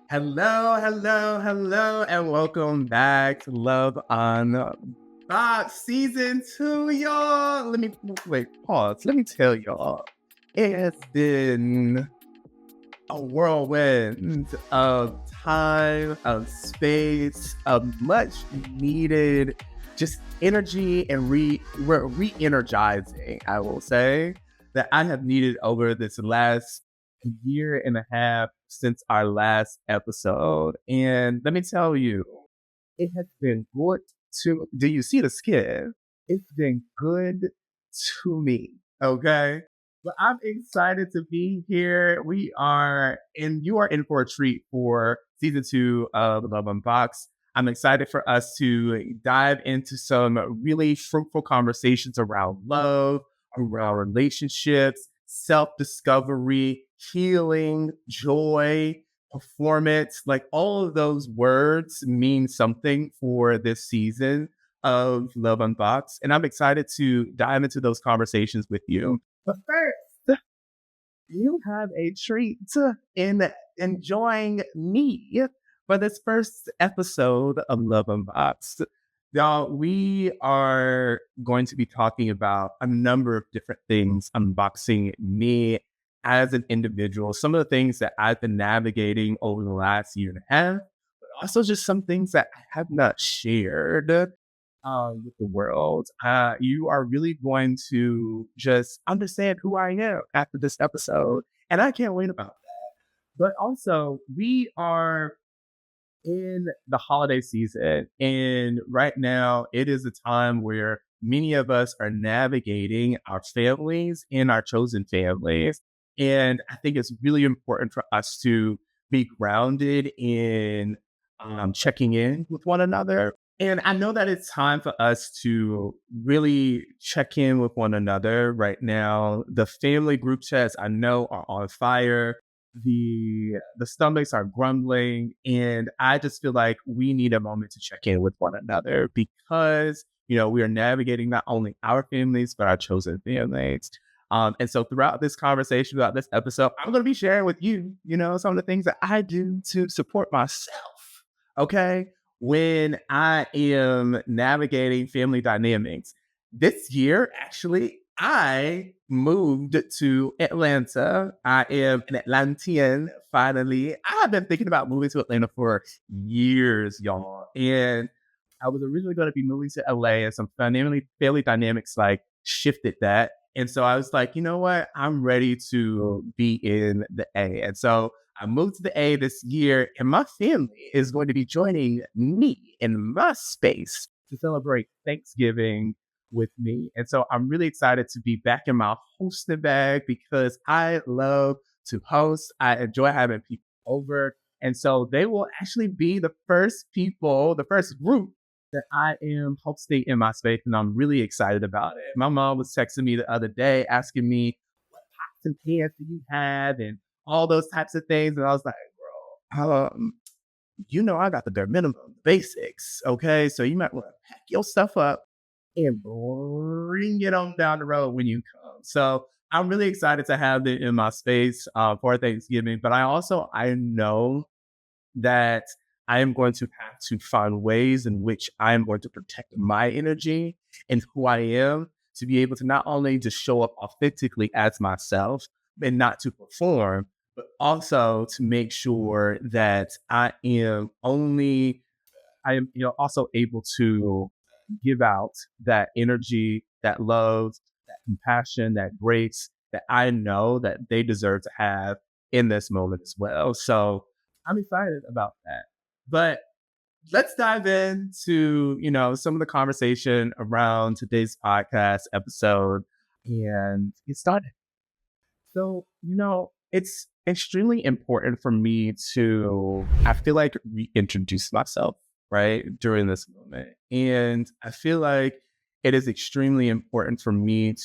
Hello, and welcome back to Love Unbxd Season 2, y'all. Pause. Let me tell y'all, it has been a whirlwind of time, of space, of much needed just energy and re-energizing, I will say, that I have needed over this last year and a half since our last episode. And let me tell you, it has been good do you see the skin? It's been good to me. Okay. But I'm excited to be here. You are in for a treat for season 2 of Love Unbxd. I'm excited for us to dive into some really fruitful conversations around love, around relationships, self discovery, healing, joy, performance. Like all of those words mean something for this season of Love Unboxed. And I'm excited to dive into those conversations with you. But first, you have a treat in enjoying me for this first episode of Love Unboxed. Y'all, we are going to be talking about a number of different things, unboxing me as an individual, some of the things that I've been navigating over the last year and a half, but also just some things that I have not shared with the world. You are really going to just understand who I am after this episode. And I can't wait about that. But also, we are in the holiday season. And right now, it is a time where many of us are navigating our families and our chosen families. And I think it's really important for us to be grounded in checking in with one another. And I know that it's time for us to really check in with one another right now. The family group chats I know are on fire. The stomachs are grumbling, and I just feel like we need a moment to check in with one another because we are navigating not only our families but our chosen families. And so throughout this conversation, throughout this episode, I'm going to be sharing with you, some of the things that I do to support myself. Okay, when I am navigating family dynamics. This year, actually, I moved to Atlanta. I am an Atlantean, finally. I've been thinking about moving to Atlanta for years, y'all. And I was originally going to be moving to LA, and some family dynamics like shifted that. And so I was like, you know what? I'm ready to be in the A. And so I moved to the A this year, and my family is going to be joining me in my space to celebrate Thanksgiving with me. And so I'm really excited to be back in my hosting bag because I love to host. I enjoy having people over. And so they will actually be the first group that I am hosting in my space. And I'm really excited about it. My mom was texting me the other day asking me, what pots and pans do you have? And all those types of things. And I was like, bro, I got the bare minimum, basics. Okay. So you might want to pack your stuff up and bring it on down the road when you come. So I'm really excited to have it in my space for Thanksgiving. But I know that I am going to have to find ways in which I am going to protect my energy and who I am to be able to not only just show up authentically as myself and not to perform, but also to make sure that I am also able to give out that energy, that love, that compassion, that grace that I know that they deserve to have in this moment as well. So I'm excited about that. But let's dive into, some of the conversation around today's podcast episode and get started. So, it's extremely important for me I feel like, reintroduce myself, right, during this moment. And I feel like it is extremely important for me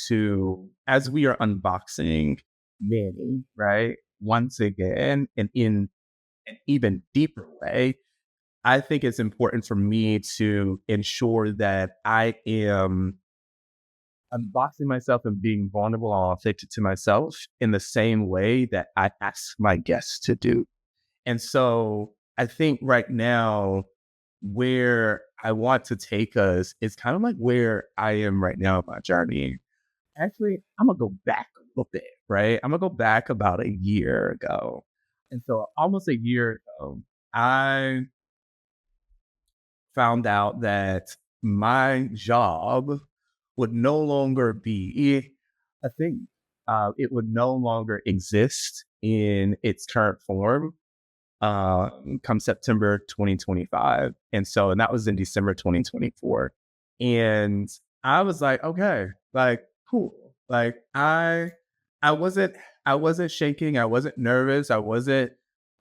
as we are unboxing Manny, right, once again, and in an even deeper way, I think it's important for me to ensure that I am unboxing myself and being vulnerable and authentic to myself in the same way that I ask my guests to do. And so I think right now, where I want to take us is kind of like where I am right now in my journey. Actually, I'm gonna go back a little bit, right? I'm gonna go back about a year ago. And so almost a year ago, I found out that my job would no longer be a thing. It would no longer exist in its current form come September 2025. And that was in December 2024. And I was like, okay, like, cool. Like I wasn't, I wasn't shaking. I wasn't nervous. I wasn't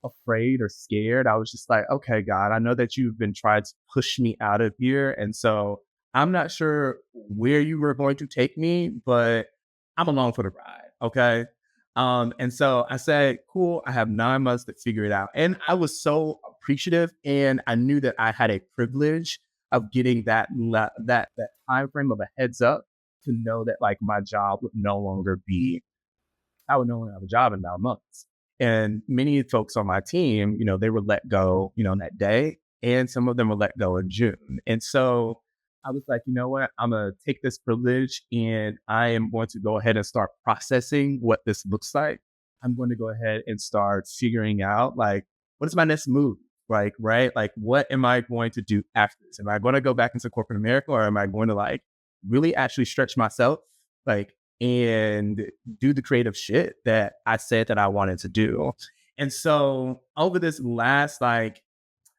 afraid or scared. I was just like, okay, God, I know that you've been trying to push me out of here. And so I'm not sure where you were going to take me, but I'm along for the ride. Okay. And so I said, cool, I have 9 months to figure it out. And I was so appreciative, and I knew that I had a privilege of getting that time frame of a heads up to know that like my job would no longer be, I would no longer have a job in 9 months. And many folks on my team, they were let go, on that day, and some of them were let go in June. And so I was like, you know what? I'm going to take this privilege and I am going to go ahead and start processing what this looks like. I'm going to go ahead and start figuring out like, what is my next move? Like, right? Like, what am I going to do after this? Am I going to go back into corporate America, or am I going to like really actually stretch myself? Like, and do the creative shit that I said that I wanted to do. And so over this last, like,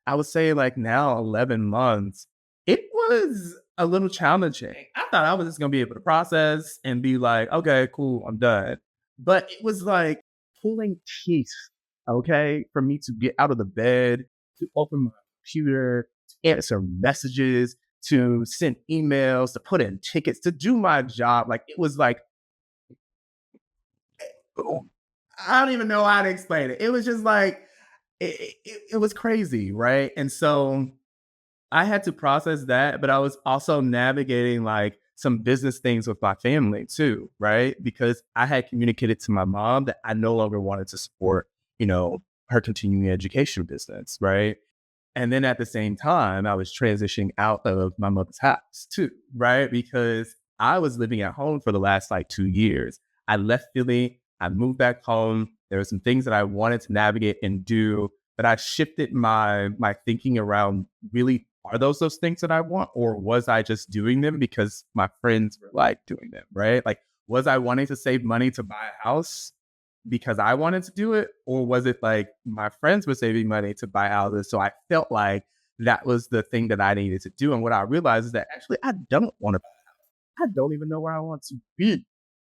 I would say like now 11 months, it was a little challenging. I thought I was just going to be able to process and be like, okay, cool, I'm done. But it was like pulling teeth, okay, for me to get out of the bed, to open my computer, to answer messages, to send emails, to put in tickets, to do my job. Like it was like, I don't even know how to explain it. It was just like, it was crazy, right? And so I had to process that, but I was also navigating like some business things with my family too, right? Because I had communicated to my mom that I no longer wanted to support, her continuing education business, right? And then at the same time, I was transitioning out of my mother's house too, right? Because I was living at home for the last like 2 years. I left Philly, I moved back home. There were some things that I wanted to navigate and do, but I shifted my thinking around really, are those things that I want? Or was I just doing them because my friends were like doing them, right? Like, was I wanting to save money to buy a house because I wanted to do it? Or was it like my friends were saving money to buy houses? So I felt like that was the thing that I needed to do. And what I realized is that actually I don't want to, I don't even know where I want to be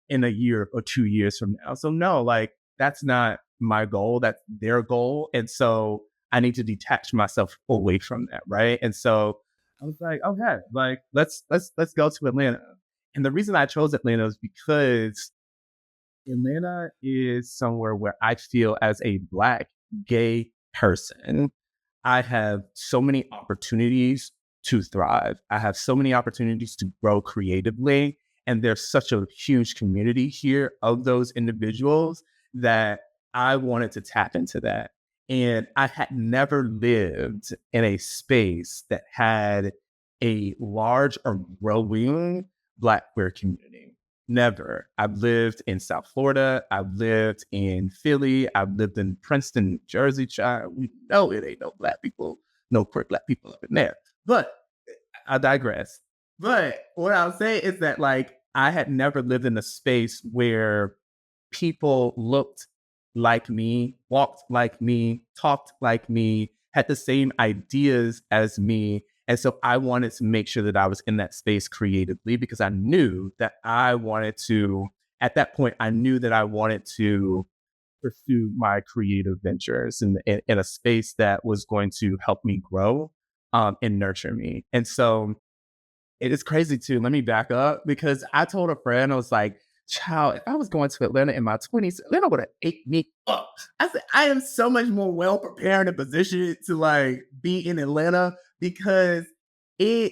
in a year or 2 years from now. So no, like that's not my goal. That's their goal. And so I need to detach myself away from that. Right. And so I was like, okay, like let's go to Atlanta. And the reason I chose Atlanta is because Atlanta is somewhere where I feel as a Black gay person, I have so many opportunities to thrive. I have so many opportunities to grow creatively. And there's such a huge community here of those individuals that I wanted to tap into that. And I had never lived in a space that had a large or growing Black queer community. Never. I've lived in South Florida. I've lived in Philly. I've lived in Princeton, New Jersey. Child, we know it ain't no Black people, no queer Black people up in there. But I digress. But what I'll say is that, like, I had never lived in a space where people looked like me, walked like me, talked like me, had the same ideas as me. And so I wanted to make sure that I was in that space creatively because I knew that I wanted to, at that point, I knew that I wanted to pursue my creative ventures in a space that was going to help me grow and nurture me. And so it is crazy too. Let me back up because I told a friend, I was like, child, if I was going to Atlanta in my 20s, Atlanta would have ate me up. I said, I am so much more well prepared and positioned to like be in Atlanta because I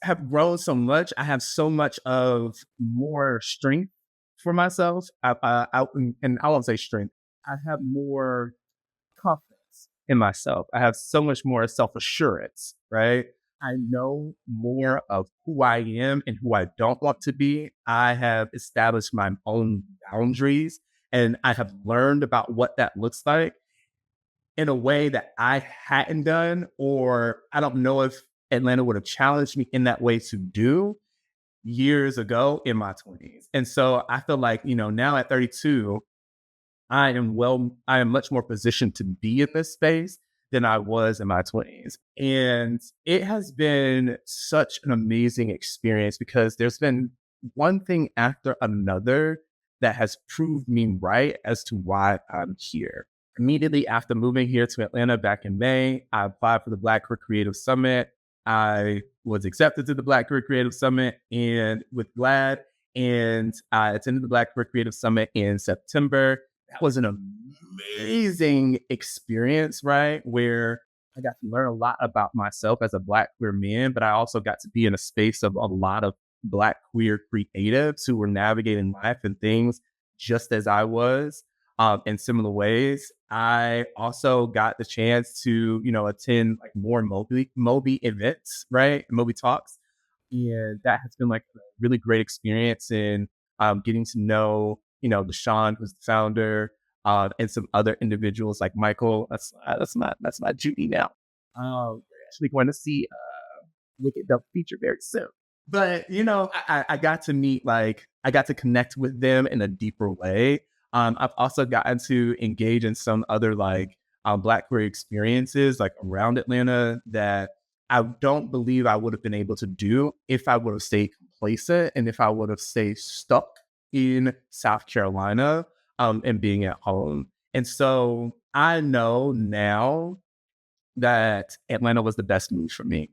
have grown so much. I have so much of more strength for myself. And I won't say strength. I have more confidence in myself. I have so much more self assurance, right? I know more of who I am and who I don't want to be. I have established my own boundaries and I have learned about what that looks like in a way that I hadn't done, or I don't know if Atlanta would have challenged me in that way to do years ago in my 20s. And so I feel like, now at 32, I am much more positioned to be in this space than I was in my 20s. And it has been such an amazing experience because there's been one thing after another that has proved me right as to why I'm here. Immediately after moving here to Atlanta back in May, I applied for the Black Queer Creative Summit. I was accepted to the Black Queer Creative Summit and with GLAD, and I attended the Black Queer Creative Summit in September. That was an amazing experience, right? Where I got to learn a lot about myself as a Black queer man, but I also got to be in a space of a lot of Black queer creatives who were navigating life and things just as I was, in similar ways. I also got the chance to, attend like more Moby events, right? Moby talks. And that has been like a really great experience in getting to know, Deshaun, who's the founder, and some other individuals like Michael. That's my Judy now. We're actually going to see Wicked Double feature very soon. But I got to meet I got to connect with them in a deeper way. I've also gotten to engage in some other Black queer experiences like around Atlanta that I don't believe I would have been able to do if I would have stayed complacent and if I would have stayed stuck in South Carolina, and being at home. And so I know now that Atlanta was the best move for me.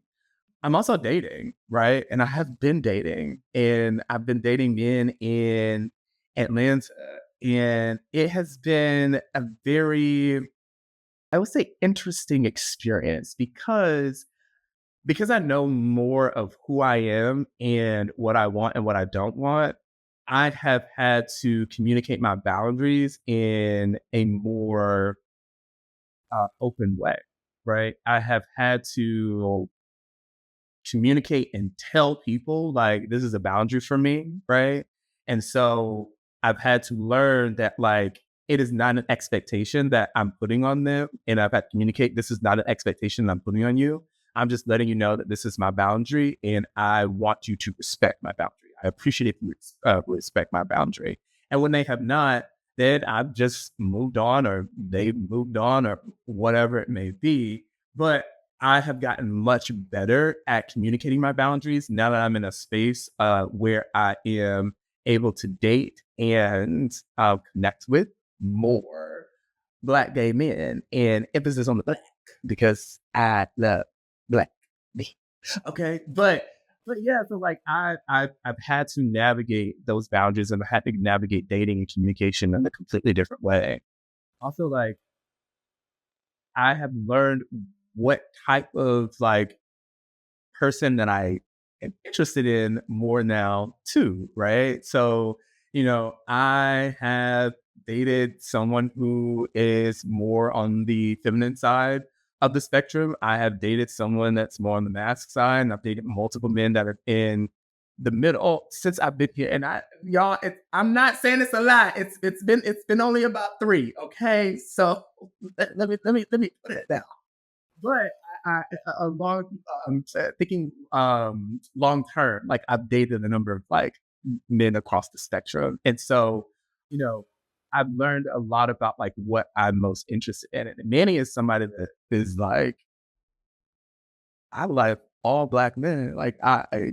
I'm also dating, right? And I have been dating, and I've been dating men in Atlanta, and it has been a very, I would say, interesting experience because I know more of who I am and what I want and what I don't want. I have had to communicate my boundaries in a more open way, right? I have had to communicate and tell people like this is a boundary for me, right? And so I've had to learn that it is not an expectation that I'm putting on them, and I've had to communicate this is not an expectation I'm putting on you. I'm just letting you know that this is my boundary, and I want you to respect my boundary. I appreciate if you respect my boundary. And when they have not, then I've just moved on, or they've moved on, or whatever it may be. But I have gotten much better at communicating my boundaries now that I'm in a space where I am able to date and connect with more Black gay men, and emphasis on the Black because I love Black men. Okay, but yeah, so I've had to navigate those boundaries, and I had to navigate dating and communication in a completely different way. Also, I have learned what type of person that I am interested in more now too, right? So, I have dated someone who is more on the feminine side of the spectrum. I have dated someone that's more on the mask side, and I've dated multiple men that are in the middle since I've been here. And I'm not saying it's a lot. It's been only about three. Okay, so let me put it down. But a long, thinking long term, I've dated a number of men across the spectrum, and so you know, I've learned a lot about what I'm most interested in. And Manny is somebody that is I like all Black men.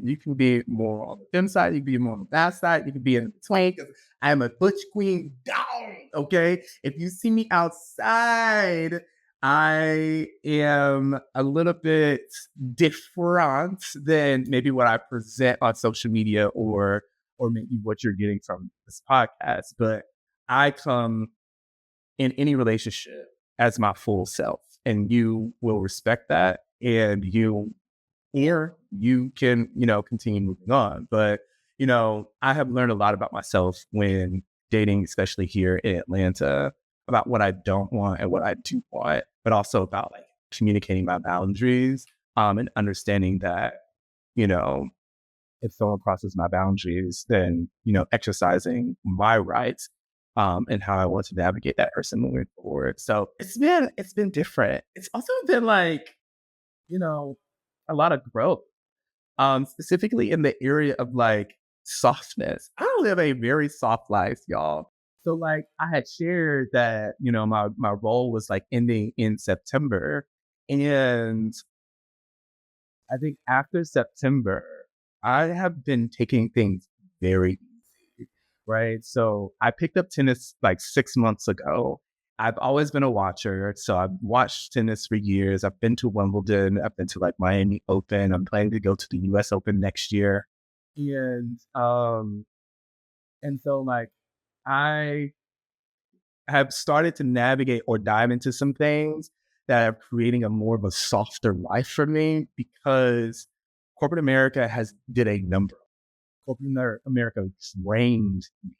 You can be more on the fem side, you can be more on the back side, you can be in between. 'Cause I am a butch queen down. Okay, if you see me outside, I am a little bit different than maybe what I present on social media, or maybe what you're getting from this podcast. But I come in any relationship as my full self, and you will respect that, and you can continue moving on. But I have learned a lot about myself when dating, especially here in Atlanta. about what I don't want and what I do want, but also about like communicating my boundaries, and understanding that, you know, if someone crosses my boundaries, then, exercising my rights, and how I want to navigate that person moving forward. So it's been different. It's also been like, you know, a lot of growth, specifically in the area of like softness. I live a very soft life, y'all. So like I had shared that, my role was like ending in September. And I think after September, I have been taking things very easy, right? So I picked up tennis like 6 months ago. I've always been a watcher. So I've watched tennis for years. I've been to Wimbledon. I've been to like Miami Open. I'm planning to go to the US Open next year. And so like I have started to navigate or dive into some things that are creating a more of a softer life for me, because corporate America has did a number. Corporate America drained me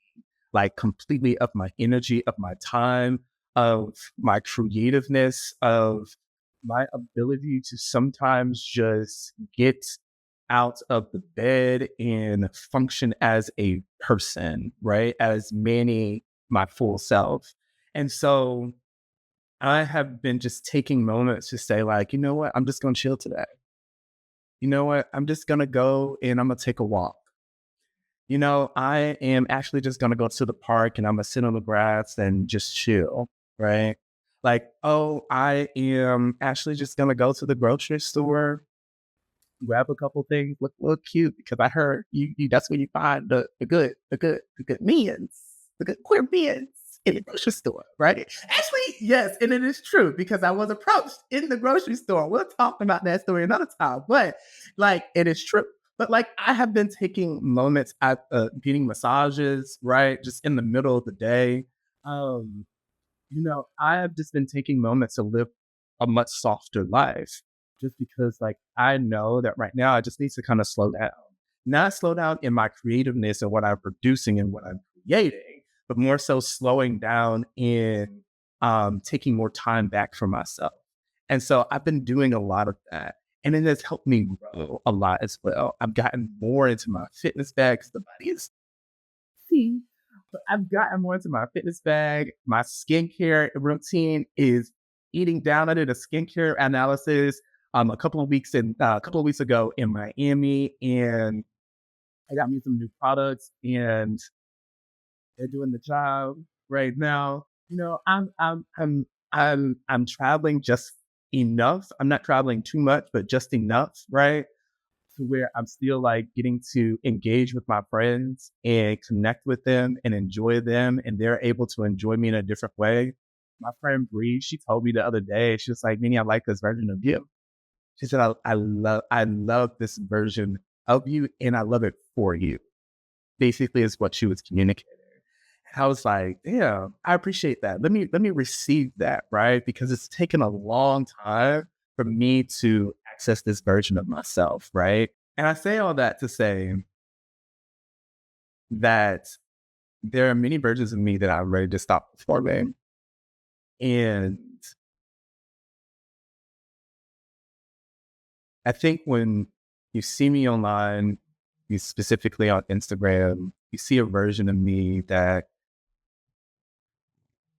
like completely of my energy, of my time, of my creativeness, of my ability to sometimes just get out of the bed and function as a person, right? As Manny, my full self. And so I have been just taking moments to say, like, you know what? I'm just going to chill today. You know what? I'm just going to go and I'm going to take a walk. I am actually just going to go to the park and I'm going to sit on the grass and just chill, right? Like, oh, I am actually just going to go to the grocery store, grab a couple things, look cute, because I heard you that's where you find the good men's, the good queer men's in the grocery store, right? Actually, yes, and it is true because I was approached in the grocery store. We'll talk about that story another time, but like it is true. But like I have been taking moments at getting massages, right, just in the middle of the day. Um, I have just been taking moments to live a much softer life, just because like I know that right now I just need to kind of slow down. Not slow down in my creativeness and what I'm producing and what I'm creating, but more so slowing down in taking more time back for myself. And so I've been doing a lot of that. And it has helped me grow a lot as well. I've gotten more into my fitness bag because the body is see. But I've gotten more into my fitness bag. My skincare routine is eating down. I did a skincare analysis a couple of weeks ago in Miami, and I got me some new products, and they're doing the job right now. I'm traveling just enough. I'm not traveling too much, but just enough, right? To where I'm still like getting to engage with my friends and connect with them and enjoy them, and they're able to enjoy me in a different way. My friend Bree, she told me the other day, she was like, Minnie, I like this version of you. She said, I love this version of you and I love it for you. Basically is what she was communicating. I was like, yeah, I appreciate that. Let me receive that, right? Because it's taken a long time for me to access this version of myself, right? And I say all that to say that there are many versions of me that I'm ready to stop performing. And I think when you see me online, you specifically on Instagram, you see a version of me that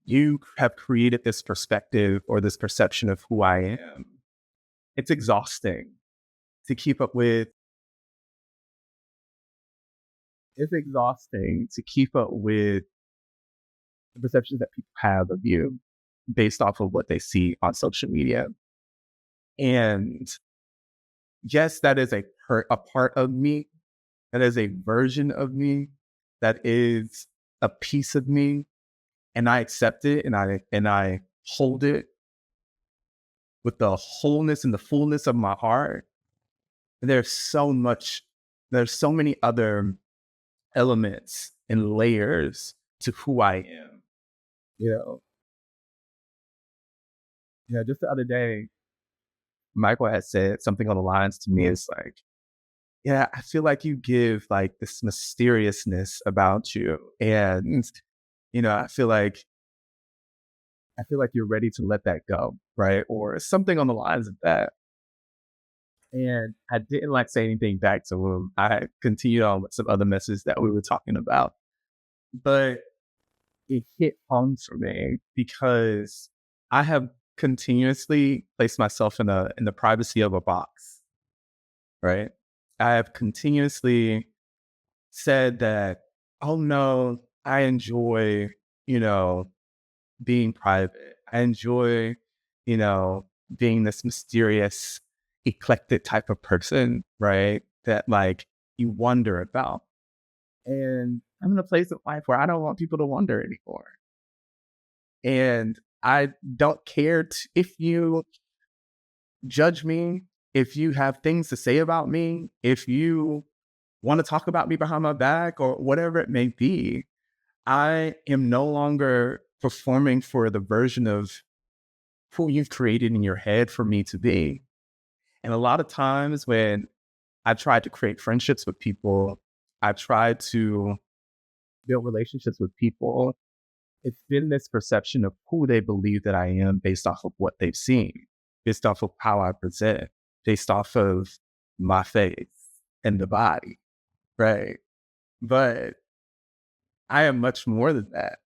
you have created this perspective or this perception of who I am. It's exhausting to keep up with. It's exhausting to keep up with the perceptions that people have of you based off of what they see on social media. And yes, that is a part of me. That is a version of me. That is a piece of me. And I accept it and I hold it with the wholeness and the fullness of my heart. There's so much, there's so many other elements and layers to who I am. You know, just the other day, Michael had said something on the lines to me. It's like, yeah, I feel like you give like this mysteriousness about you. And, I feel like I feel like you're ready to let that go, right? Or something on the lines of that. And I didn't like say anything back to him. I continued on with some other messages that we were talking about. But it hit home for me because I have continuously placed myself in the privacy of a box, right? I have continuously said that, oh no, I enjoy, you know, being private. I enjoy, you know, being this mysterious, eclectic type of person, right? That like you wonder about. And I'm in a place of life where I don't want people to wonder anymore. And I don't care if you judge me, if you have things to say about me, if you want to talk about me behind my back or whatever it may be. I am no longer performing for the version of who you've created in your head for me to be. And a lot of times when I tried to create friendships with people, I tried to build relationships with people, it's been this perception of who they believe that I am based off of what they've seen, based off of how I present, based off of my face and the body, right? But I am much more than that.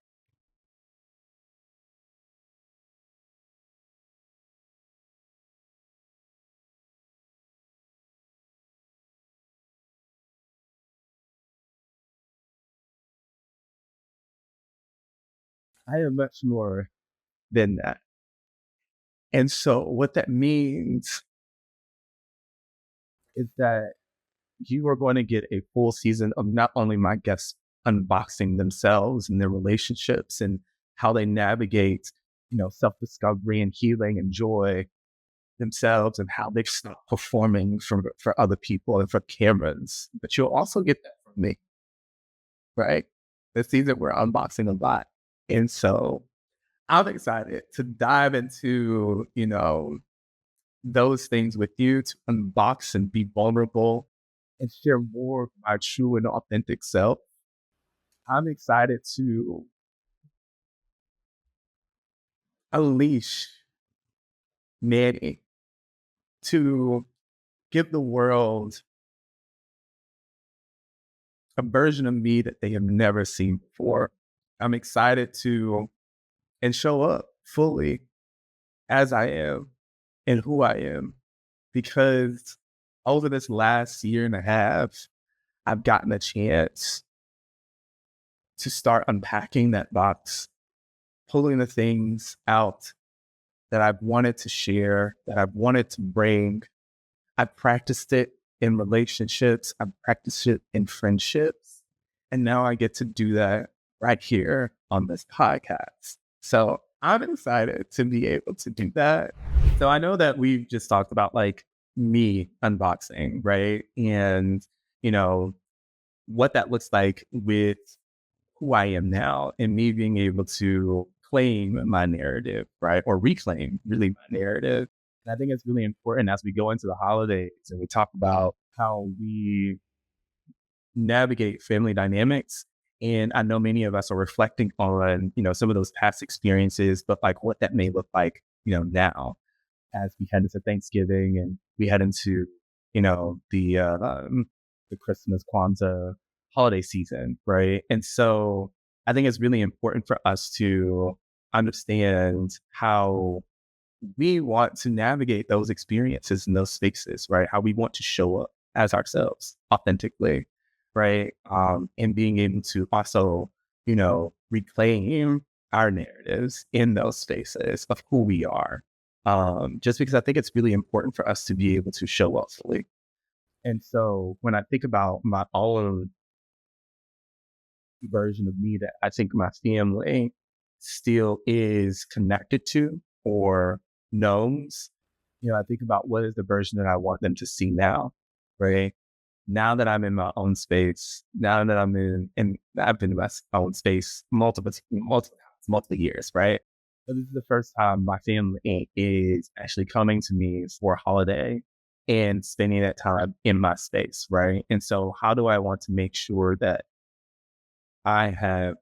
I am much more than that. And so what that means is that you are going to get a full season of not only my guests unboxing themselves and their relationships and how they navigate, self-discovery and healing and joy themselves and how they've stopped performing for other people and for cameras. But you'll also get that from me, right? The season we're unboxing a lot. And so I'm excited to dive into, those things with you, to unbox and be vulnerable and share more of my true and authentic self. I'm excited to unleash Manny, to give the world a version of me that they have never seen before. I'm excited to and show up fully as I am and who I am because over this last year and a half, I've gotten a chance to start unpacking that box, pulling the things out that I've wanted to share, that I've wanted to bring. I've practiced it in relationships, I've practiced it in friendships, and now I get to do that right here on this podcast. So I'm excited to be able to do that. So I know that we've just talked about like me unboxing, right? And, you know, what that looks like with who I am now and me being able to claim my narrative, right? Or reclaim really my narrative. And I think it's really important as we go into the holidays and we talk about how we navigate family dynamics. And I know many of us are reflecting on, some of those past experiences, but like what that may look like, now as we head into Thanksgiving and we head into, the Christmas Kwanzaa holiday season, right? And so I think it's really important for us to understand how we want to navigate those experiences and those spaces, right? How we want to show up as ourselves authentically, right? And being able to also, reclaim our narratives in those spaces of who we are. Just because I think it's really important for us to be able to show up fully. And so when I think about my own version of me that I think my family still is connected to or knows, I think about what is the version that I want them to see now, right? Now that I'm in my own space, now that and I've been in my own space multiple years, right? But this is the first time my family is actually coming to me for a holiday and spending that time in my space, right? And so how do I want to make sure that I have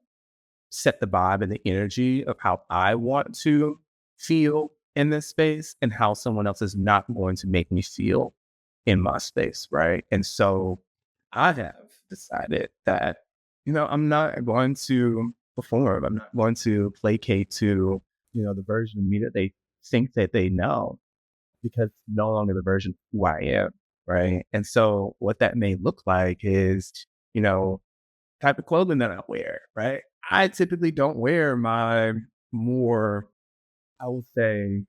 set the vibe and the energy of how I want to feel in this space and how someone else is not going to make me feel in my space, right? And so I have decided that, I'm not going to perform. I'm not going to placate to, the version of me that they think that they know, because it's no longer the version of who I am, right? And so what that may look like is, you know, type of clothing that I wear, right? I typically don't wear my more, I will say,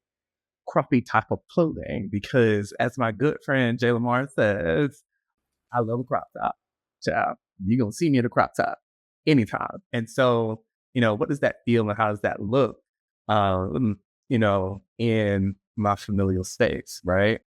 cruffy type of clothing because, as my good friend Jay Lamar says, I love a crop top. Child, you're going to see me in a crop top anytime. And so, what does that feel and how does that look, in my familial space, right?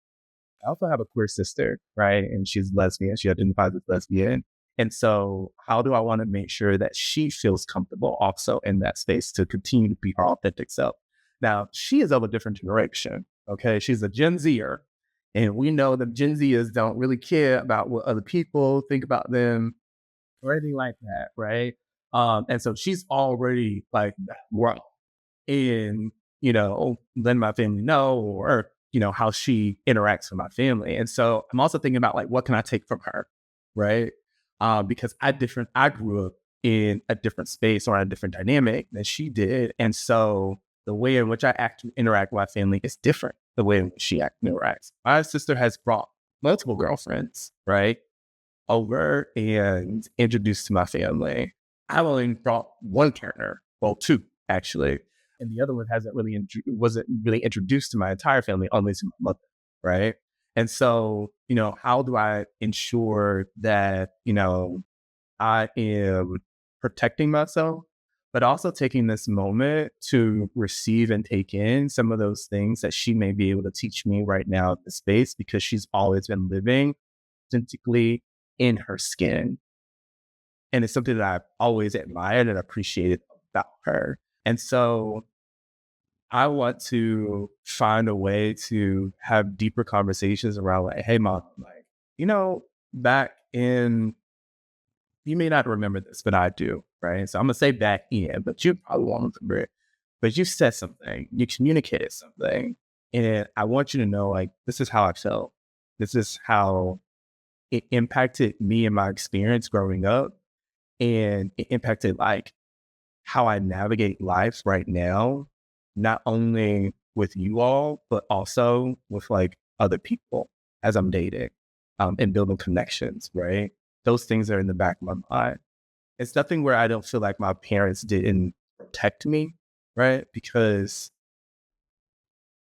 I also have a queer sister, right? And she's lesbian. She identifies as lesbian. And so, how do I want to make sure that she feels comfortable also in that space to continue to be her authentic self? Now, she is of a different generation. Okay. She's a Gen Zer. And we know that Gen Zers don't really care about what other people think about them or anything like that. Right. And so she's already like grown in, letting my family know, or, how she interacts with my family. And so I'm also thinking about like, what can I take from her? Right. Because I grew up in a different space or a different dynamic than she did. And so the way in which I interact with my family is different. The way in which she interacts. My sister has brought multiple girlfriends, right, over and introduced to my family. I've only brought one partner, well, two actually, and the other one wasn't really introduced to my entire family, only to my mother, right? And so, how do I ensure that I am protecting myself, but also taking this moment to receive and take in some of those things that she may be able to teach me right now in the space, because she's always been living authentically in her skin. And it's something that I've always admired and appreciated about her. And so I want to find a way to have deeper conversations around like, hey, mom, like, back in, you may not remember this, but I do, right? So I'm going to say back in, but you probably won't remember it. But you said something, you communicated something. And I want you to know, like, this is how I felt. This is how it impacted me and my experience growing up. And it impacted like how I navigate life right now, not only with you all, but also with like other people as I'm dating, and building connections, right? Those things are in the back of my mind. It's nothing where I don't feel like my parents didn't protect me, right? Because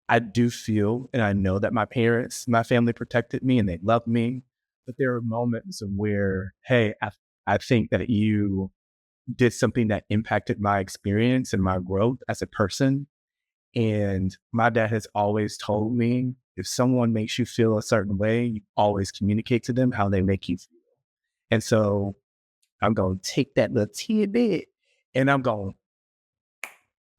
I do feel and I know that my family protected me and they loved me. But there are moments of where, hey, I think that you did something that impacted my experience and my growth as a person. And my dad has always told me, if someone makes you feel a certain way, you always communicate to them how they make you feel. And so I'm going to take that little tidbit and I'm going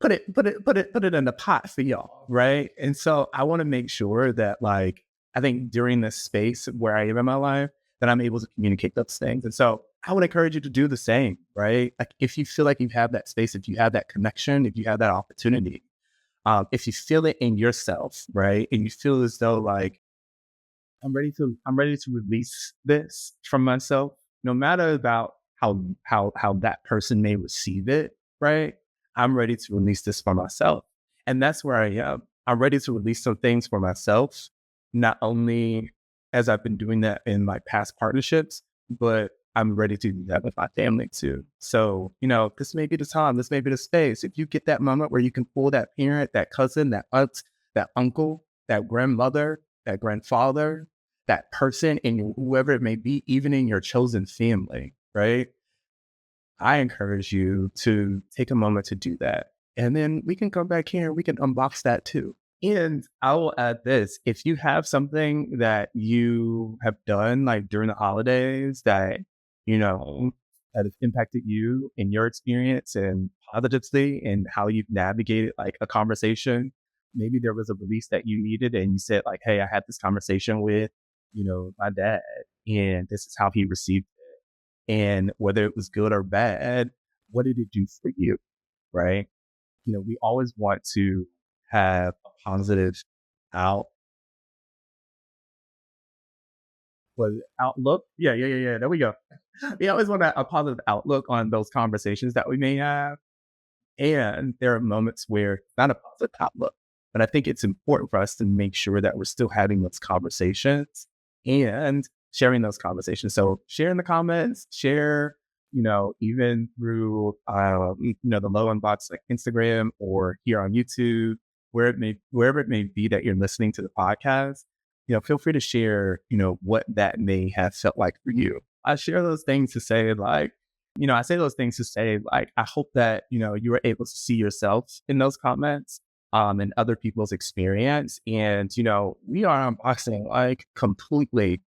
to put it in the pot for y'all. Right. And so I want to make sure that, like, I think during this space where I am in my life, that I'm able to communicate those things. And so I would encourage you to do the same, right? Like, if you feel like you have that space, if you have that connection, if you have that opportunity, if you feel it in yourself, right? And you feel as though like, I'm ready to release this from myself, no matter about how that person may receive it, right? I'm ready to release this for myself. And that's where I am. I'm ready to release some things for myself, not only as I've been doing that in my past partnerships, but I'm ready to do that with my family too. So, this may be the time, this may be the space. If you get that moment where you can pull that parent, that cousin, that aunt, that uncle, that grandmother, that grandfather, that person in whoever it may be, even in your chosen family, right? I encourage you to take a moment to do that. And then we can come back here and we can unbox that too. And I will add this: if you have something that you have done like during the holidays that, that has impacted you in your experience and positively, and how you've navigated like a conversation, maybe there was a release that you needed and you said like, hey, I had this conversation with, my dad, and this is how he received it. And whether it was good or bad, what did it do for you? Right? We always want to have a positive out outlook. Yeah. There we go. We always want a positive outlook on those conversations that we may have. And there are moments where it's not a positive outlook. But I think it's important for us to make sure that we're still having those conversations and sharing those conversations. So share in the comments, share, even through, the Low Unbox like Instagram or here on YouTube, wherever it may be that you're listening to the podcast, feel free to share, what that may have felt like for you. I share those things to say like, I say those things to say, like, I hope that, you were able to see yourself in those comments, and other people's experience. And, we are unboxing like completely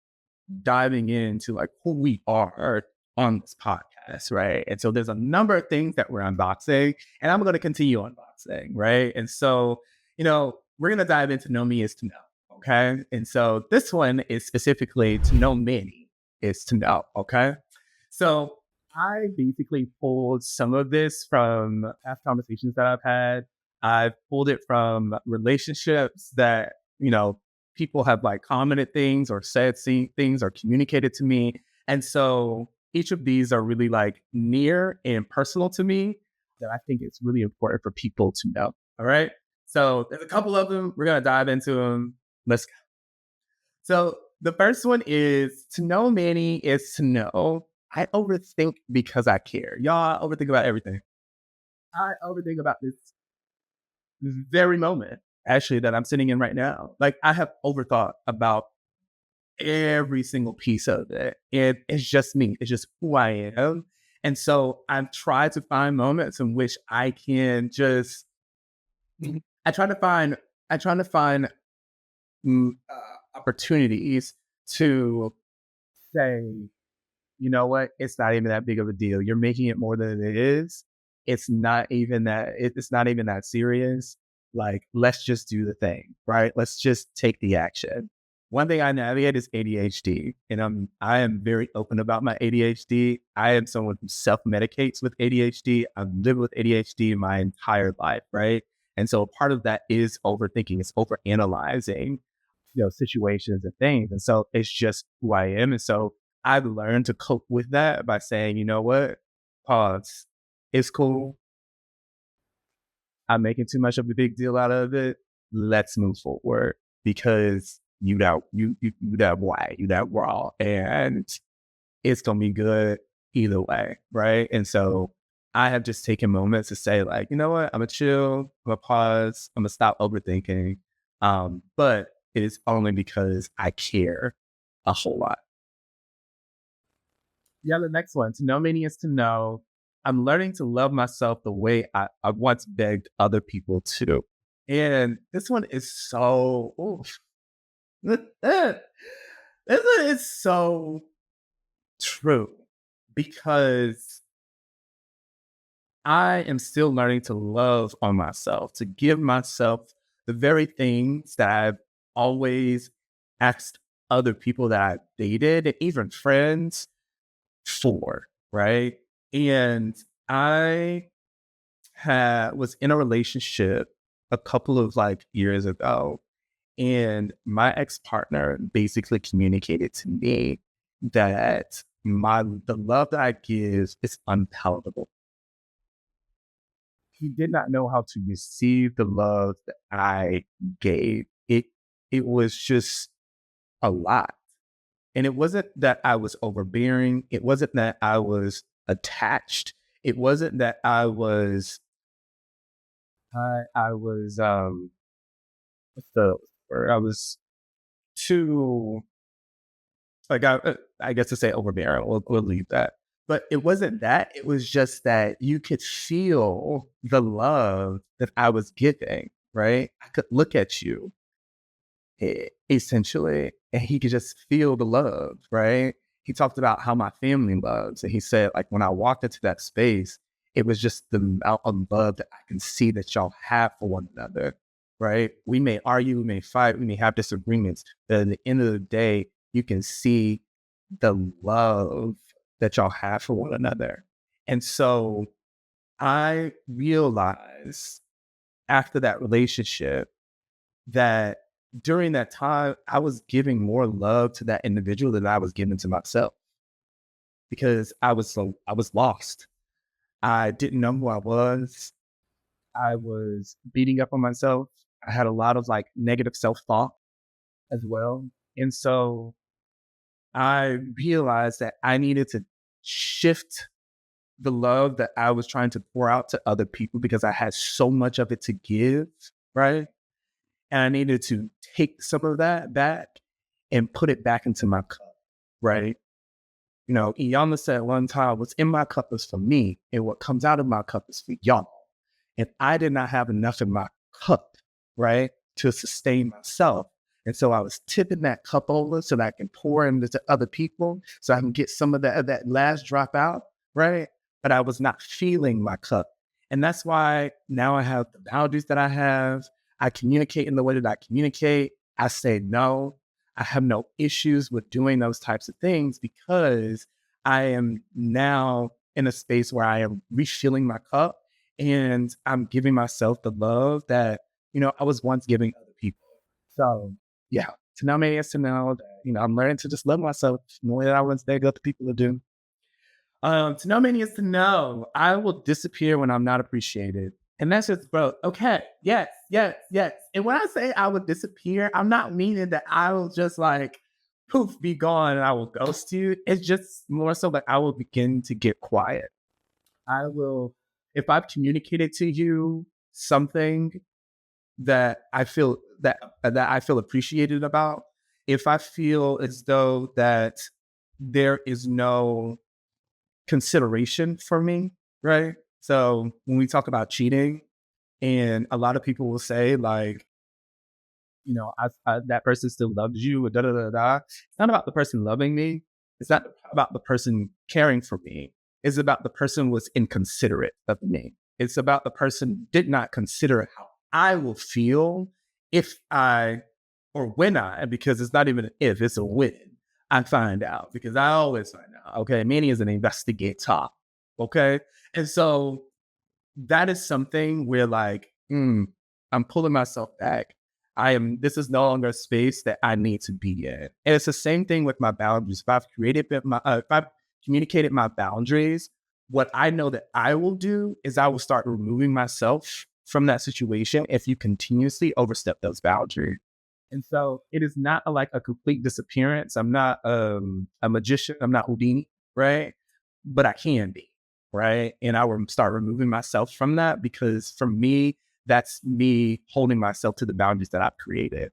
diving into like who we are on this podcast, right? And so there's a number of things that we're unboxing, and I'm going to continue unboxing, right? And so, we're going to dive into Know Me is to Know, okay? And so this one is specifically to know Manny is to know, okay? So I basically pulled some of this from past conversations that I've had. I've pulled it from relationships that, people have like commented things or said things or communicated to me. And so each of these are really like near and personal to me that I think it's really important for people to know. All right. So there's a couple of them. We're going to dive into them. Let's go. So the first one is to know Manny is to know I overthink because I care. Y'all, I overthink about everything. I overthink about this very moment, actually, that I'm sitting in right now. Like, I have overthought about every single piece of it. And it's just me, it's just who I am. And so I've tried to find moments in which I can just, I try to find, I try to find opportunities to say, you know what? It's not even that big of a deal. You're making it more than it is. It's not even that. It's not even that serious. Like, let's just do the thing, right? Let's just take the action. One thing I navigate is ADHD, and I am very open about my ADHD. I am someone who self medicates with ADHD. I've lived with ADHD my entire life, right? And so part of that is overthinking. It's over analyzing, situations and things. And so it's just who I am. And so I've learned to cope with that by saying, you know what? Pause. It's cool. I'm making too much of a big deal out of it. Let's move forward because you that why, you that raw, and it's gonna be good either way, right? And so I have just taken moments to say, like, you know what, I'm gonna chill, I'm gonna pause, I'm gonna stop overthinking. But it is only because I care a whole lot. Yeah, the next one. To know meaning is to know I'm learning to love myself the way I once begged other people to. And this one is so, oof. This one is so true because I am still learning to love on myself, to give myself the very things that I've always asked other people that I've dated and even friends for, right? And I was in a relationship a couple of like years ago, and my ex-partner basically communicated to me that the love that I give is unpalatable. He did not know how to receive the love that I gave. It was just a lot. And it wasn't that I was overbearing. It wasn't that I was attached. It wasn't that I was what's the word? I was too like I guess to say overbearing. We'll leave that. But it wasn't that. It was just that you could feel the love that I was giving, right? I could look at you essentially, and he could just feel the love, right? He talked about how my family loves, and he said, like, when I walked into that space, it was just the amount of love that I can see that y'all have for one another, right? We may argue, we may fight, we may have disagreements, but at the end of the day, you can see the love that y'all have for one another. And so I realized after that relationship that during that time, I was giving more love to that individual than I was giving to myself because I was lost. I didn't know who I was. I was beating up on myself. I had a lot of like negative self-talk as well. And so I realized that I needed to shift the love that I was trying to pour out to other people because I had so much of it to give, right? And I needed to take some of that back and put it back into my cup, right? You know, Iyanla said one time, what's in my cup is for me, and what comes out of my cup is for y'all. And I did not have enough in my cup, right, to sustain myself. And so I was tipping that cup over so that I can pour into other people, so I can get some of that last drop out, right? But I was not feeling my cup. And that's why now I have the boundaries that I have. I communicate in the way that I communicate. I say no. I have no issues with doing those types of things because I am now in a space where I am refilling my cup and I'm giving myself the love that, you know, I was once giving other people. So yeah, to know me is to know that, you know, I'm learning to just love myself more than I once begged other people to do. To know many is to know I will disappear when I'm not appreciated. And that's just, bro, okay, yes, yes, yes. And when I say I would disappear, I'm not meaning that I will just like poof, be gone and I will ghost you. It's just more so that I will begin to get quiet. I will, if I've communicated to you something that I feel appreciated about, if I feel as though that there is no consideration for me, right? So when we talk about cheating, and a lot of people will say like, you know, that person still loves you, or da da da da. It's not about the person loving me. It's not about the person caring for me. It's about the person was inconsiderate of me. It's about the person did not consider how I will feel if I, or when I, because it's not even an if, it's a when I find out, because I always find out. Okay. Manny is an investigator. Okay. And so that is something where like, I'm pulling myself back. This is no longer a space that I need to be in. And it's the same thing with my boundaries. If I've communicated my boundaries, what I know that I will do is I will start removing myself from that situation if you continuously overstep those boundaries. And so it is not like a complete disappearance. I'm not a magician. I'm not Houdini, right? But I can be, right? And I will start removing myself from that because for me, that's me holding myself to the boundaries that I've created.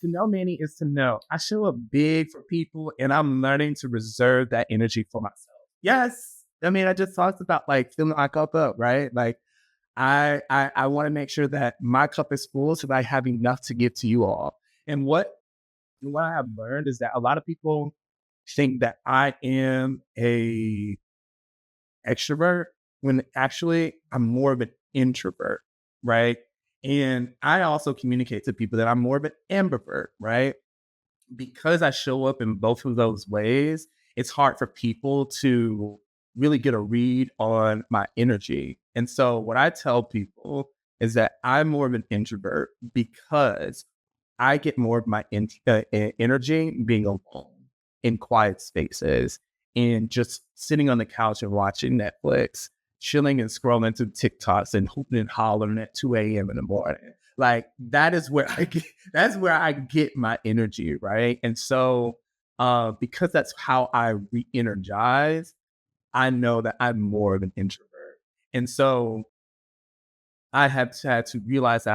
To know Manny is to know I show up big for people and I'm learning to reserve that energy for myself. Yes. I mean, I just talked about like filling my cup up, right? Like I want to make sure that my cup is full so that I have enough to give to you all. And what I have learned is that a lot of people think that I am a extrovert when actually I'm more of an introvert, right? And I also communicate to people that I'm more of an ambivert, right? Because I show up in both of those ways, it's hard for people to really get a read on my energy. And so what I tell people is that I'm more of an introvert because I get more of my energy being alone in quiet spaces and just sitting on the couch and watching Netflix, chilling and scrolling through TikToks and hooping and hollering at 2 a.m. in the morning. Like that is where that's where I get my energy, right? And so because that's how I re-energize, I know that I'm more of an introvert. And so I have had to realize that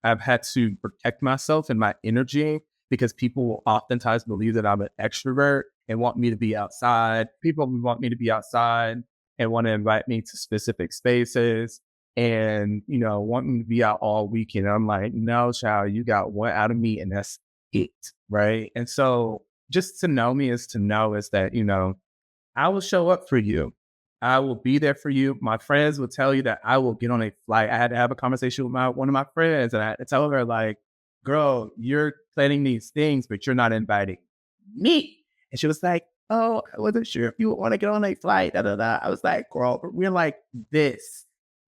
I've had to protect myself and my energy because people will oftentimes believe that I'm an extrovert and want me to be outside. People want me to be outside and want to invite me to specific spaces and, you know, want me to be out all weekend. I'm like, no, child, you got one out of me and that's it. Right. And so just to know me is to know is that, you know, I will show up for you. I will be there for you. My friends will tell you that I will get on a flight. I had to have a conversation with one of my friends, and I had to tell her like, "Girl, you're planning these things, but you're not inviting me." And she was like, oh, I wasn't sure if you would want to get on a flight. Da, da, da. I was like, girl, we're like this.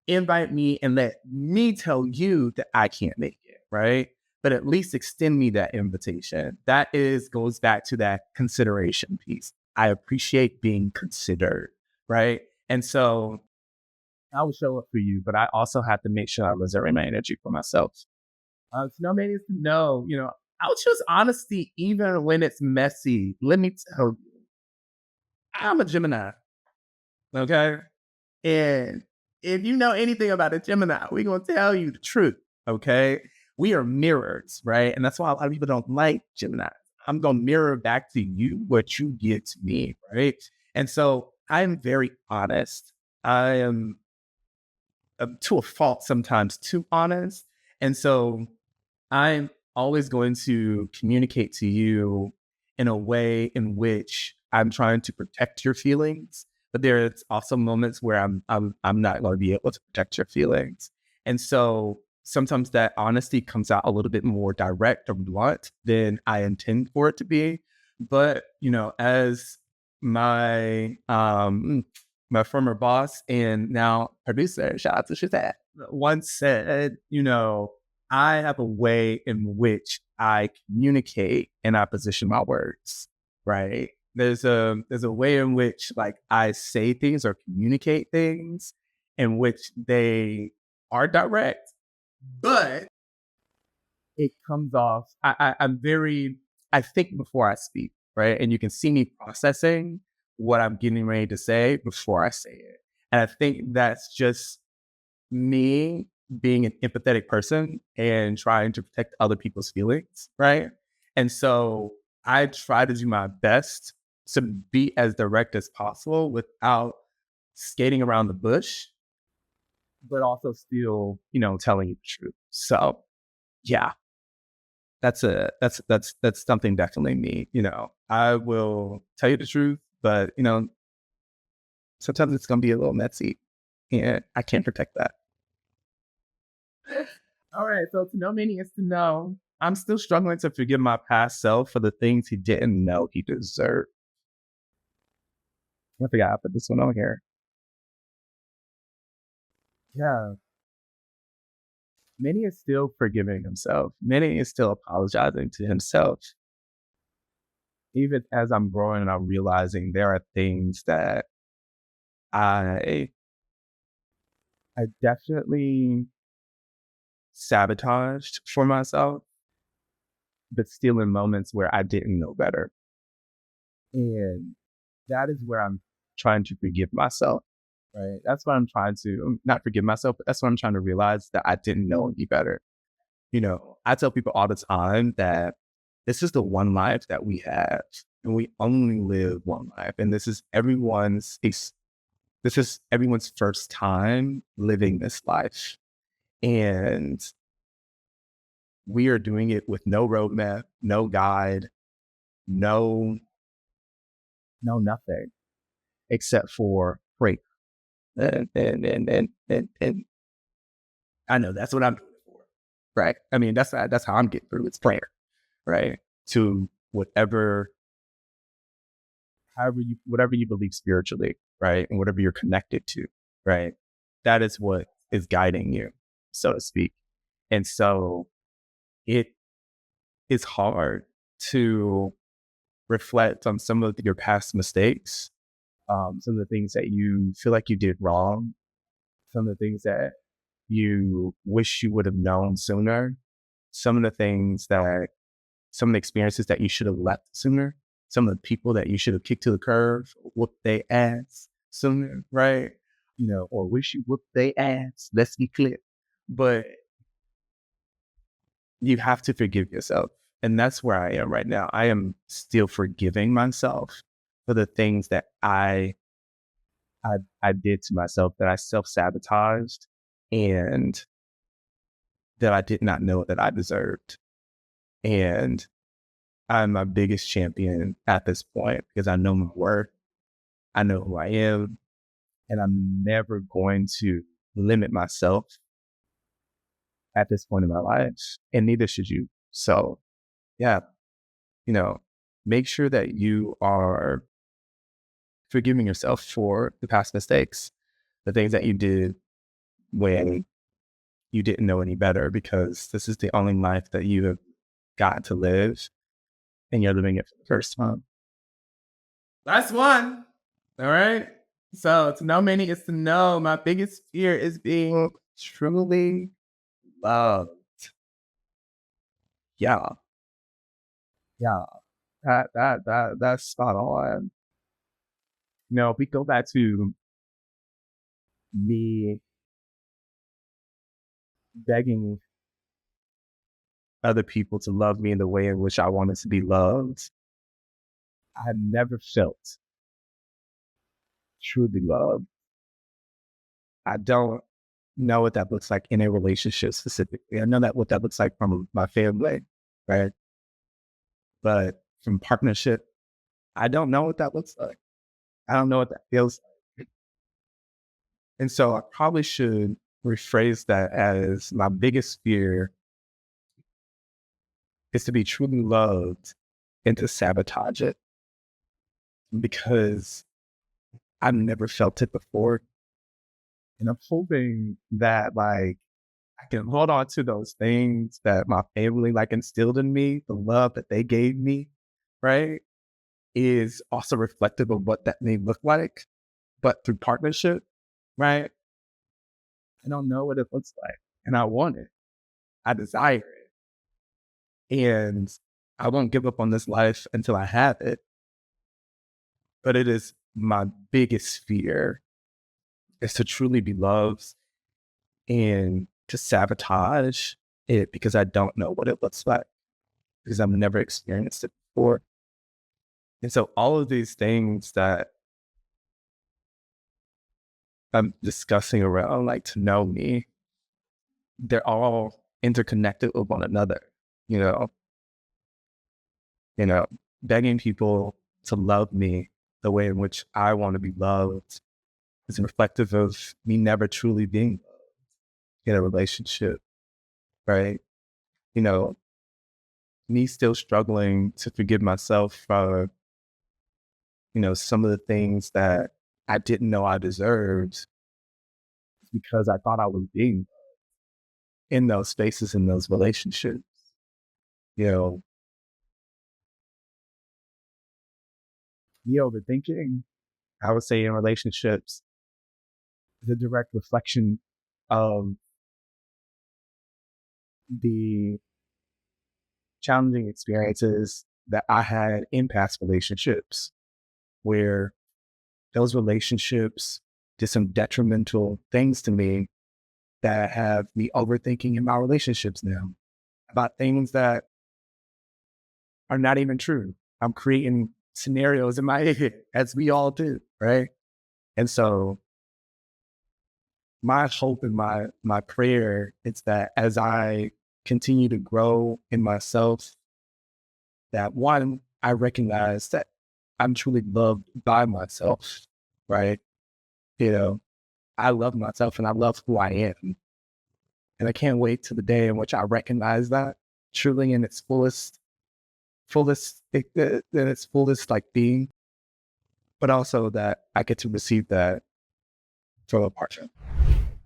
Invite me and let me tell you that I can't make it, right? But at least extend me that invitation. That is goes back to that consideration piece. I appreciate being considered, right? And so I will show up for you, but I also have to make sure I reserve my energy for myself. No man needs to know, I'll choose honesty even when it's messy. Let me tell you, I'm a Gemini, okay? And if you know anything about a Gemini, we're going to tell you the truth, okay? We are mirrors, right? And that's why a lot of people don't like Gemini. I'm going to mirror back to you what you get to me, right? And so I'm very honest. I am to a fault sometimes too honest. And so I'm always going to communicate to you in a way in which I'm trying to protect your feelings, but there's also moments where I'm not going to be able to protect your feelings. And so sometimes that honesty comes out a little bit more direct or blunt than I intend for it to be. But, as my my former boss and now producer, shout out to Shazad, once said, I have a way in which I communicate and I position my words, right? There's a way in which like I say things or communicate things in which they are direct, but it comes off. I think before I speak, right? And you can see me processing what I'm getting ready to say before I say it. And I think that's just me being an empathetic person and trying to protect other people's feelings, right? And so I try to do my best to be as direct as possible without skating around the bush, but also still, telling you the truth. So yeah, that's something definitely me. I will tell you the truth, but sometimes it's gonna be a little messy, and I can't protect that. All right, so to know Manny is to know. I'm still struggling to forgive my past self for the things he didn't know he deserved. I think I put this one on here. Yeah, Manny is still forgiving himself. Manny is still apologizing to himself. Even as I'm growing and I'm realizing there are things that I I definitely sabotaged for myself, but still in moments where I didn't know better. And that is where I'm trying to forgive myself, right? That's what I'm trying to not forgive myself, but that's what I'm trying to realize that I didn't know any better. I tell people all the time that this is the one life that we have, and we only live one life. And this is everyone's first time living this life. And we are doing it with no roadmap, no guide, no, no nothing except for prayer. And I know that's what I'm doing it for, right? I mean, that's how I'm getting through. It's prayer, right? To whatever you believe spiritually, right, and whatever you're connected to, right. That is what is guiding you, so to speak. And so it is hard to reflect on some of your past mistakes, some of the things that you feel like you did wrong, some of the things that you wish you would have known sooner, some of the things that some of the experiences that you should have left sooner, some of the people that you should have kicked to the curb, whooped their ass sooner, right? Or wish you whooped their ass. Let's be clear. But you have to forgive yourself. And that's where I am right now. I am still forgiving myself for the things that I did to myself, that I self-sabotaged and that I did not know that I deserved. And I'm my biggest champion at this point because I know my worth. I know who I am, and I'm never going to limit myself at this point in my life, and neither should you. So, yeah, you know, make sure that you are forgiving yourself for the past mistakes, the things that you did when you didn't know any better, because this is the only life that you have got to live, and you're living it for the first time. That's one. All right. So to know Manny is to know my biggest fear is being truly loved. Yeah. Yeah. That's spot on. If we go back to me begging other people to love me in the way in which I wanted to be loved, I never felt truly loved. I don't know what that looks like in a relationship specifically. I know that what that looks like from my family, right? But from partnership, I don't know what that looks like. I don't know what that feels like. And so I probably should rephrase that as my biggest fear is to be truly loved and to sabotage it, because I've never felt it before. And I'm hoping that I can hold on to those things that my family instilled in me, the love that they gave me, right? Is also reflective of what that may look like, but through partnership, right? I don't know what it looks like, and I want it. I desire it, and I won't give up on this life until I have it. But it is my biggest fear is to truly be loved and to sabotage it because I don't know what it looks like, because I've never experienced it before. And so all of these things that I'm discussing around to know me, they're all interconnected with one another, you know, you know, begging people to love me the way in which I want to be loved is reflective of me never truly being in a relationship, right? You know, me still struggling to forgive myself for, some of the things that I didn't know I deserved because I thought I was being in those spaces, in those relationships. You know, me overthinking, I would say in relationships, is a direct reflection of the challenging experiences that I had in past relationships, where those relationships did some detrimental things to me that have me overthinking in my relationships now about things that are not even true. I'm creating scenarios in my head, as we all do, right? And so my hope and my prayer is that as I continue to grow in myself, that one, I recognize that I'm truly loved by myself, right? You know, I love myself and I love who I am. And I can't wait to the day in which I recognize that truly in its in its fullest being, but also that I get to receive that from a partner.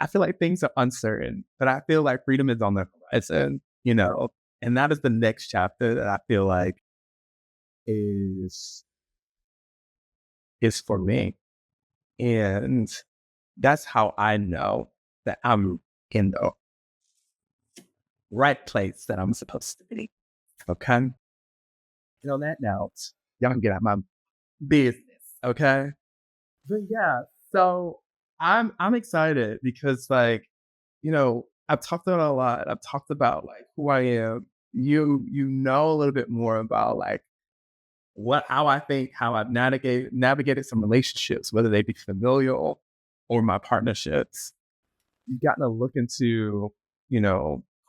I feel like things are uncertain, but I feel like freedom is on the horizon, and that is the next chapter that I feel like is for me. And that's how I know that I'm in the right place that I'm supposed to be. Okay. And on that note, y'all can get out my business. Okay. But yeah, so I'm excited because I've talked about a lot. I've talked about who I am. You know a little bit more about how I think, how I've navigated some relationships, whether they be familial or my partnerships. You've gotten to look into,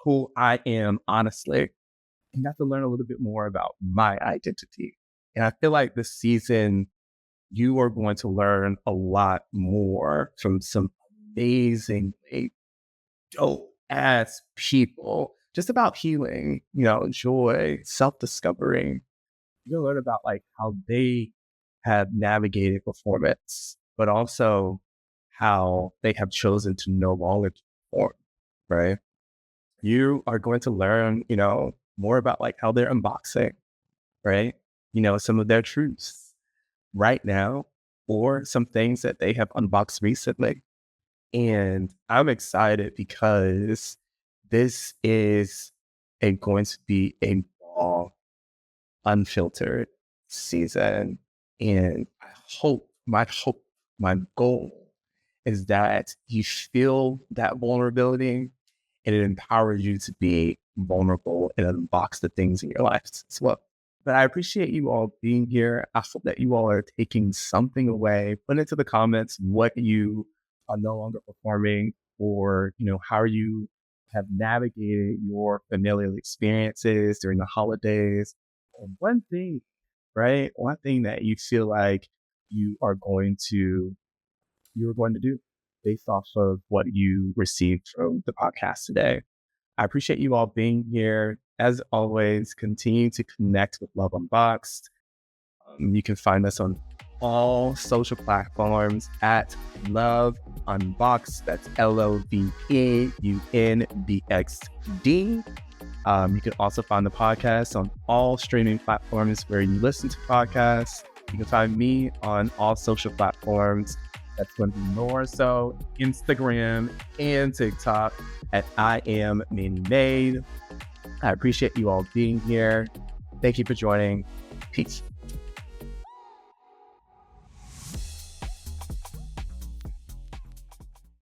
who I am honestly, and got to learn a little bit more about my identity. And I feel like this season you are going to learn a lot more from some amazingly dope ass people just about healing, joy, self-discovery. You'll learn about how they have navigated performance, but also how they have chosen to no longer perform, right? You are going to learn, more about like how they're unboxing, right? Some of their truths right now, or some things that they have unboxed recently. And I'm excited because this is going to be a raw, unfiltered season. And my hope, my goal is that you feel that vulnerability and it empowers you to be vulnerable and unbox the things in your life as well. But I appreciate you all being here. I hope that you all are taking something away. Put into the comments what you are no longer performing, or, how you have navigated your familial experiences during the holidays. Or one thing, right? One thing that you feel like you are going to do based off of what you received from the podcast today. I appreciate you all being here. As always, continue to connect with Love Unboxed. You can find us on all social platforms at Love Unboxed. That's LOVEUNBXD. You can also find the podcast on all streaming platforms where you listen to podcasts. You can find me on all social platforms. That's going to be more so Instagram and TikTok at I am Manny. I appreciate you all being here. Thank you for joining. Peace.